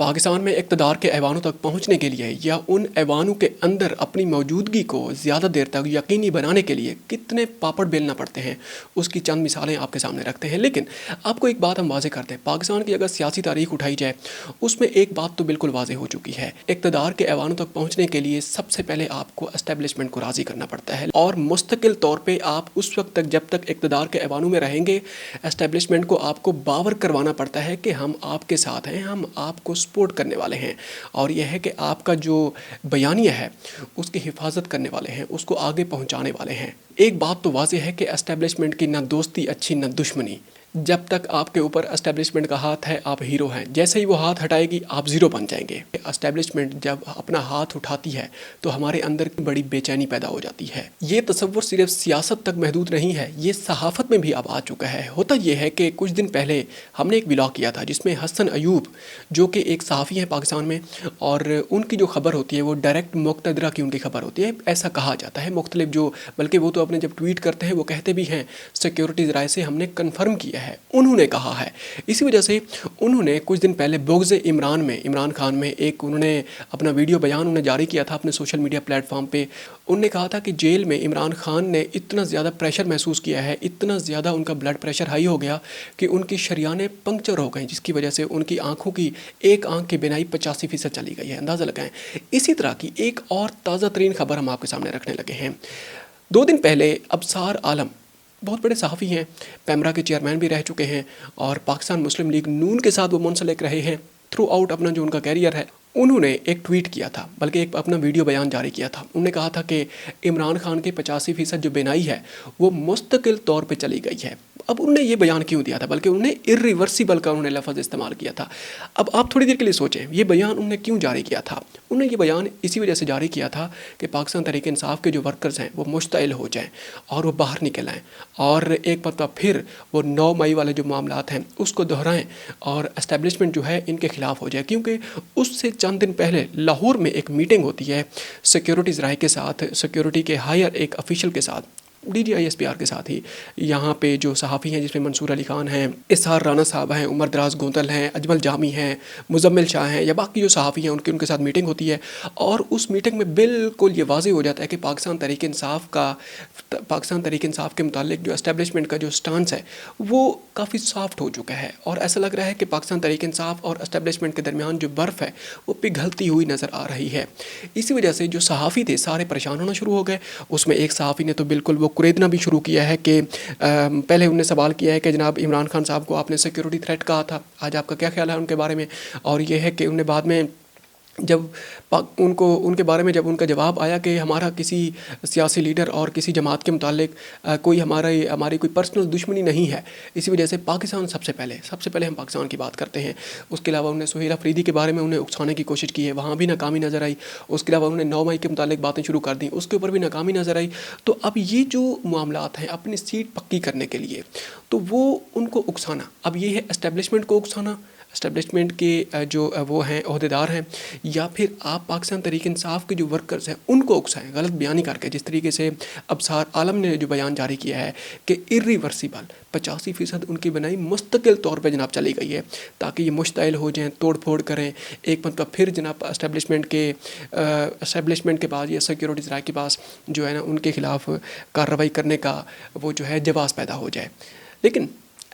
पाकिस्तान में इक़्तिदार के ऐवानों तक पहुंचने के लिए या उन ऐवानों के अंदर अपनी मौजूदगी को ज़्यादा देर तक यकीनी बनाने के लिए कितने पापड़ बेलना पड़ते हैं, उसकी चंद मिसालें आपके सामने रखते हैं। लेकिन आपको एक बात हम वाज़े करते हैं, पाकिस्तान की अगर सियासी तारीख उठाई जाए उसमें एक बात तो बिल्कुल वाज़े हो चुकी है। इक़्तिदार के ऐवानों तक पहुँचने के लिए सबसे पहले आपको एस्टेब्लिशमेंट को राज़ी करना पड़ता है और मुस्तकिल तौर पर आप उस वक्त तक जब तक इक़्तिदार के ऐवानों में रहेंगे, एस्टेब्लिशमेंट को आपको बावर करवाना पड़ता है कि हम आपके साथ हैं, हम आपको सपोर्ट करने वाले हैं और यह है कि आपका जो बयानिया है उसकी हिफाजत करने वाले हैं, उसको आगे पहुंचाने वाले हैं। एक बात तो वाज़ेह है कि एस्टेब्लिशमेंट की ना दोस्ती अच्छी ना दुश्मनी। जब तक आपके ऊपर एस्टेब्लिशमेंट का हाथ है आप हीरो हैं, जैसे ही वो हाथ हटाएगी आप ज़ीरो बन जाएंगे। एस्टेब्लिशमेंट जब अपना हाथ उठाती है तो हमारे अंदर बड़ी बेचैनी पैदा हो जाती है। ये तसव्वुर सिर्फ सियासत तक महदूद नहीं है, ये सहाफ़त में भी अब आ चुका है। होता ये है कि कुछ दिन पहले हमने एक व्लॉग किया था जिसमें हसन अयूब जो कि एक सहाफ़ी हैं पाकिस्तान में, और उनकी जो खबर होती है वो डायरेक्ट मुक़्तदरा की उनकी खबर होती है, ऐसा कहा जाता है। मुख्तलिफ जो बल्कि वो तो अपने जब ट्वीट करते हैं वो कहते भी हैं सिक्योरिटीज़ राय से हमने कन्फर्म किया है, उन्होंने कहा है। इसी वजह से उन्होंने कुछ दिन पहले बुग़्ज़ इमरान खान में एक उन्होंने अपना वीडियो बयान उन्होंने जारी किया था अपने सोशल मीडिया प्लेटफॉर्म पे। उन्होंने कहा था कि जेल में इमरान खान ने इतना ज़्यादा प्रेशर महसूस किया है, इतना ज़्यादा उनका ब्लड प्रेशर हाई हो गया कि उनकी शरियानें पंक्चर हो गई, जिसकी वजह से उनकी आँखों की एक आँख की बिनाई 85% चली गई है। अंदाज़ा लगाएं। इसी तरह की एक और ताज़ा तरीन खबर हम आपके सामने रखने लगे हैं। 2 दिन पहले अबसार आलम बहुत बड़े सहाफ़ी हैं, पैमरा के चेयरमैन भी रह चुके हैं और पाकिस्तान मुस्लिम लीग नून के साथ वो मुंसलिक रहे हैं थ्रू आउट अपना जो उनका कैरियर है। उन्होंने एक ट्वीट किया था, बल्कि एक अपना वीडियो बयान जारी किया था। उन्होंने कहा था कि इमरान खान के 85% जो बिनाई है वो मुस्तकिल तौर पे चली गई है। अब उन्होंने ये बयान क्यों दिया था, बल्कि उन्होंने इर्रिवर्सिबल का उन्होंने लफ्ज़ इस्तेमाल किया था। अब आप थोड़ी देर के लिए सोचें, ये बयान उन्होंने क्यों जारी किया था। उन्होंने ये बयान इसी वजह से जारी किया था कि पाकिस्तान तहरीक इंसाफ के जो वर्कर्स हैं वो मुश्तइल हो जाएँ और वो बाहर निकल आएँ और एक मरतबा फिर वो 9 मई वाले जो मामलात हैं उसको दोहराएँ और एस्टेब्लिशमेंट जो है इनके ख़िलाफ़ हो जाए। क्योंकि उससे चंद दिन पहले लाहौर में एक मीटिंग होती है सिक्योरिटीज़ राय के साथ, सिक्योरिटी के हायर एक ऑफिशियल के साथ, DGISPR के साथ ही। यहाँ पे जो सहाफ़ी हैं जिसमें मंसूर अली खान हैं, इसहार राना साहब हैं, उमर दराज गोंतल हैं, अजमल जामी हैं, मुजम्मिल शाह हैं या बाकी जो सहाफ़ी हैं उनके साथ मीटिंग होती है और उस मीटिंग में बिल्कुल ये वाज़े हो जाता है कि पाकिस्तान तहरीक इंसाफ के मुतालिक जो एस्टेब्लिशमेंट का जो स्टांस है वो काफ़ी सॉफ्ट हो चुका है और ऐसा लग रहा है कि पाकिस्तान तहरीक इंसाफ और एस्टेब्लिशमेंट के दरमियान जो बर्फ़ है वो पिघलती हुई नज़र आ रही है। इसी वजह से जो सहाफ़ी थे सारे परेशान होना शुरू हो गए। उसमें एक सहाफ़ी ने तो बिल्कुल वो कुरेदना भी शुरू किया है कि पहले उन्होंने सवाल किया है कि जनाब इमरान खान साहब को आपने सिक्योरिटी थ्रेट कहा था, आज आपका क्या ख्याल है उनके बारे में। और ये है कि उन्हें बाद में जब उनके बारे में जब उनका जवाब आया कि हमारा किसी सियासी लीडर और किसी जमात के मुतालिक कोई हमारी कोई पर्सनल दुश्मनी नहीं है, इसी वजह से पाकिस्तान सबसे पहले हम पाकिस्तान की बात करते हैं। उसके अलावा उन्होंने सुहेल अफरीदी के बारे में उन्हें उकसाने की कोशिश की है, वहाँ भी नाकामी नज़र आई। उसके अलावा उन्होंने 9 मई के मुतालिक बातें शुरू कर दी, उसके ऊपर भी नाकामी नज़र आई। तो अब ये जो मामलात हैं अपनी सीट पक्की करने के लिए तो वो उनको उकसाना, अब ये है एस्टेब्लिशमेंट को उकसाना, एस्टेब्लिशमेंट के जो वो हैं ओहदेदार हैं, या फिर आप पाकिस्तान तहरीक इंसाफ के जो वर्कर्स हैं उनको उकसाएं गलत बयानी करके। जिस तरीके से अबसार आलम ने जो बयान जारी किया है कि इर्रिवर्सिबल 85% उनकी बनाई मुस्तकिल तौर पे जनाब चली गई है ताकि ये मुश्तइल हो जाएं, तोड़ फोड़ करें। एक मतलब फिर जनाब एस्टेब्लिशमेंट के पास या सिक्योरिटीज़ राय के पास जो है ना उनके ख़िलाफ़ कार्रवाई करने का वो जो है जवाज़ पैदा हो जाए। लेकिन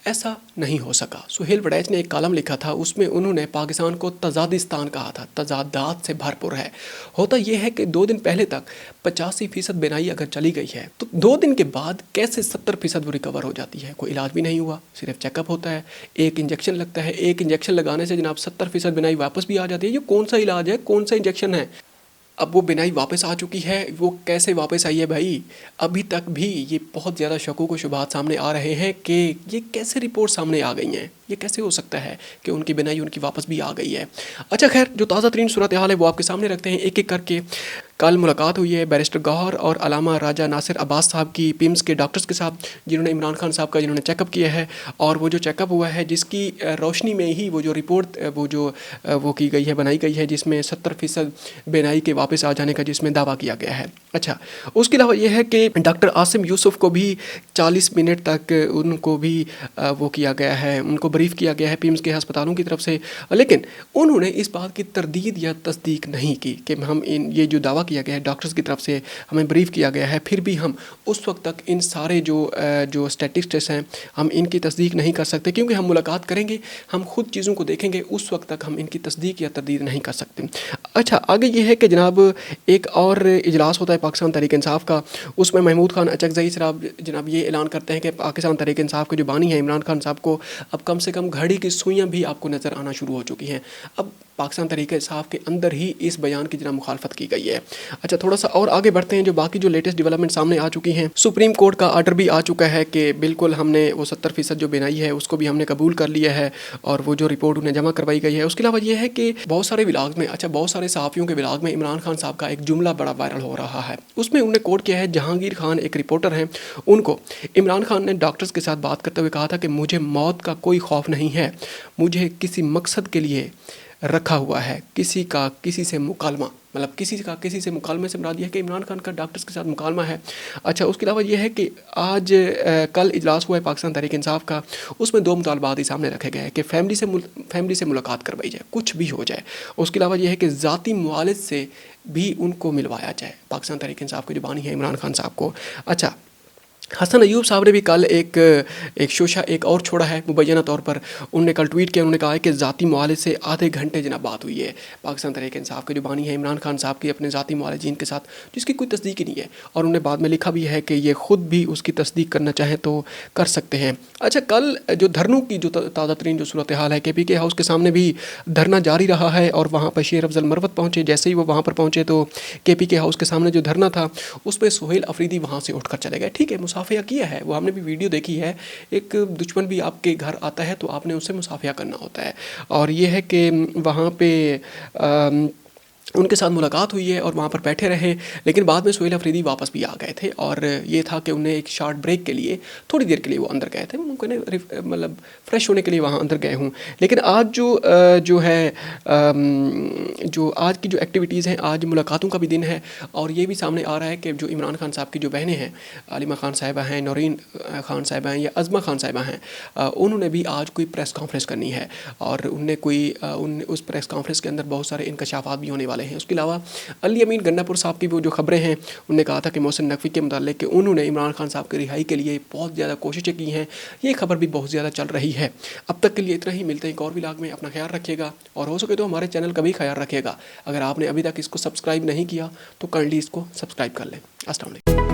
ऐसा नहीं हो सका। सुहेल वड़ैच ने एक कॉलम लिखा था, उसमें उन्होंने पाकिस्तान को तजादिस्तान कहा था, तजादात से भरपूर है। होता यह है कि 2 दिन पहले तक 85% बिनाई अगर चली गई है तो 2 दिन के बाद कैसे 70% वो रिकवर हो जाती है। कोई इलाज भी नहीं हुआ, सिर्फ चेकअप होता है, एक इंजेक्शन लगता है, एक इंजेक्शन लगाने से जनाब 70% बिनाई वापस भी आ जाती है। ये कौन सा इलाज है, कौन सा इंजेक्शन है। अब वो बिनाई वापस आ चुकी है, वो कैसे वापस आई है भाई। अभी तक भी ये बहुत ज़्यादा शकूक व शुबहात सामने आ रहे हैं कि ये कैसे रिपोर्ट सामने आ गई हैं, ये कैसे हो सकता है कि उनकी बिनाई उनकी वापस भी आ गई है। अच्छा खैर, जो ताज़ा तरीन सूरत हाल है वो आपके सामने रखते हैं एक एक करके। कल मुलाकात हुई है बैरिस्टर गौहर और अलामा राजा नासिर अब्बास साहब की पिम्स के डॉक्टर्स के साथ, जिन्होंने इमरान खान साहब का जिन्होंने चेकअप किया है, और वो जो चेकअप हुआ है जिसकी रोशनी में ही वो जो रिपोर्ट वो की गई है, बनाई गई है, जिसमें 70% बेनाई के वापस आ जाने का जिसमें दावा किया गया है। अच्छा, उसके अलावा ये है कि डॉक्टर आसिम यूसुफ को भी 40 मिनट तक उनको भी वो किया गया है, उनको ब्रीफ किया गया है पिम्स के अस्पतालों की तरफ से, लेकिन उन्होंने इस बात की तरदीद या तस्दीक नहीं की कि हम ये जो दावा किया गया है डॉक्टर्स की तरफ से, हमें ब्रीफ किया गया है, फिर भी हम उस वक्त तक इन सारे जो स्टैटिस्टिक्स हैं हम इनकी तस्दीक नहीं कर सकते, क्योंकि हम मुलाकात करेंगे, हम खुद चीज़ों को देखेंगे, उस वक्त तक हम इनकी तस्दीक या तरदीद नहीं कर सकते। अच्छा, आगे ये है कि जनाब एक और इजलास होता है पाकिस्तान तहरीक इंसाफ का, उसमें महमूद खान अचकज़ई साहब जनाब ये ऐलान करते हैं कि पाकिस्तान तहरीक इंसाफ के जो बानी हैं इमरान खान साहब को अब कम से कम घड़ी की सुइयाँ भी आपको नज़र आना शुरू हो चुकी हैं। अब पाकिस्तान तहरीक इंसाफ के अंदर ही इस बयान की जना मुखालफत की गई है। अच्छा, थोड़ा सा और आगे बढ़ते हैं, जो बाकी जो लेटेस्ट डेवलपमेंट सामने आ चुकी हैं, सुप्रीम कोर्ट का आर्डर भी आ चुका है कि बिल्कुल हमने वो 70% जो बेनाई है उसको भी हमने कबूल कर लिया है और वो जो रिपोर्ट उन्हें जमा करवाई गई है। उसके अलावा ये है कि बहुत सारे व्लॉग में, अच्छा बहुत सारे सहाफ़ियों के व्लॉग में इमरान खान साहब का एक जुमला बड़ा वायरल हो रहा है। उसमें उन्होंने कोट किया है, जहांगीर खान एक रिपोर्टर हैं, उनको इमरान खान ने डॉक्टर्स के साथ बात करते हुए कहा था कि मुझे मौत का कोई खौफ नहीं है, मुझे किसी मकसद के लिए रखा हुआ है, किसी का किसी से मुकालमा, मतलब किसी का किसी से मुकालमे से मुराद यह है कि इमरान खान का डॉक्टर्स के साथ मुकालमा है। अच्छा, उसके अलावा यह है कि आज कल इजलास हुआ है पाकिस्तान तहरीक इंसाफ का, उसमें 2 मुतालबात ही सामने रखे गए हैं कि फैमिली से मुलाकात करवाई जाए, कुछ भी हो जाए। उसके अलावा यह है कि ज़ाती मुआलिज से भी उनको मिलवाया जाए, पाकिस्तान तहरीक इंसाफ के जो बानी है इमरान खान साहब को। अच्छा, हसन अयूब साहब ने भी कल एक शोशा एक और छोड़ा है मुबैना तौर पर। उन्होंने कल ट्वीट किया, उन्होंने कहा है कि ज़ाती मुआलिज से आधे घंटे जनाब बात हुई है पाकिस्तान तहरीक इंसाफ के जो बानी है इमरान खान साहब की अपने ज़ाती मुआलिजीन के साथ, जिसकी कोई तस्दीक ही नहीं है। और उन्होंने बाद में लिखा भी है कि ये ख़ुद भी उसकी तस्दीक करना चाहें तो कर सकते हैं। अच्छा, कल जो धरनों की जो ताज़ा तरीन जो सूरत हाल है, KPK हाउस के सामने भी धरना जारी रहा है और वहाँ पर शेर अफजल मरवत पहुँचे। जैसे ही वो वहाँ पर पहुँचे तो KPK हाउस के सामने जो धरना था उस पर सुहेल अफरीदी वहाँ से उठकर चले गए। ठीक है, मुसाफिया किया है, वो हमने भी वीडियो देखी है। एक दुश्मन भी आपके घर आता है तो आपने उससे मुसाफिया करना होता है। और ये है कि वहाँ पे उनके साथ मुलाकात हुई है और वहाँ पर बैठे रहे, लेकिन बाद में सुहेल अफरीदी वापस भी आ गए थे। और ये था कि उन्हें एक शॉर्ट ब्रेक के लिए थोड़ी देर के लिए वो अंदर गए थे, उनको मतलब फ्रेश होने के लिए वहाँ अंदर गए हूँ। लेकिन आज जो है जो आज की जो एक्टिविटीज़ हैं, आज मुलाकातों का भी दिन है और ये भी सामने आ रहा है कि जो इमरान खान साहब की जो बहनें हैं, आलिमा खान साहिबा हैं, नौरीन खान साहिबा हैं या अज़मा खान साहिबा हैं, उन्होंने भी आज कोई प्रेस कॉन्फ्रेंस करनी है और उन उस प्रेस कॉन्फ्रेंस के अंदर बहुत सारे इंकशाफात भी होने वाले हैं। उसके अलावा अली अमीन गन्नापुर साहब की वो जो खबरें हैं, उन्होंने कहा था कि मोहसिन नकवी के मुतालिक कि उन्होंने इमरान खान साहब की रिहाई के लिए बहुत ज़्यादा कोशिशें की हैं। ये खबर भी बहुत ज़्यादा चल रही है। अब तक के लिए इतना ही, मिलते हैं एक और व्लॉग में। अपना ख्याल रखिएगा और हो सके तो हमारे चैनल का भी ख्याल रखिएगा। अगर आपने अभी तक इसको सब्सक्राइब नहीं किया तो काइंडली इसको सब्सक्राइब कर लें। अस्सलाम वालेकुम।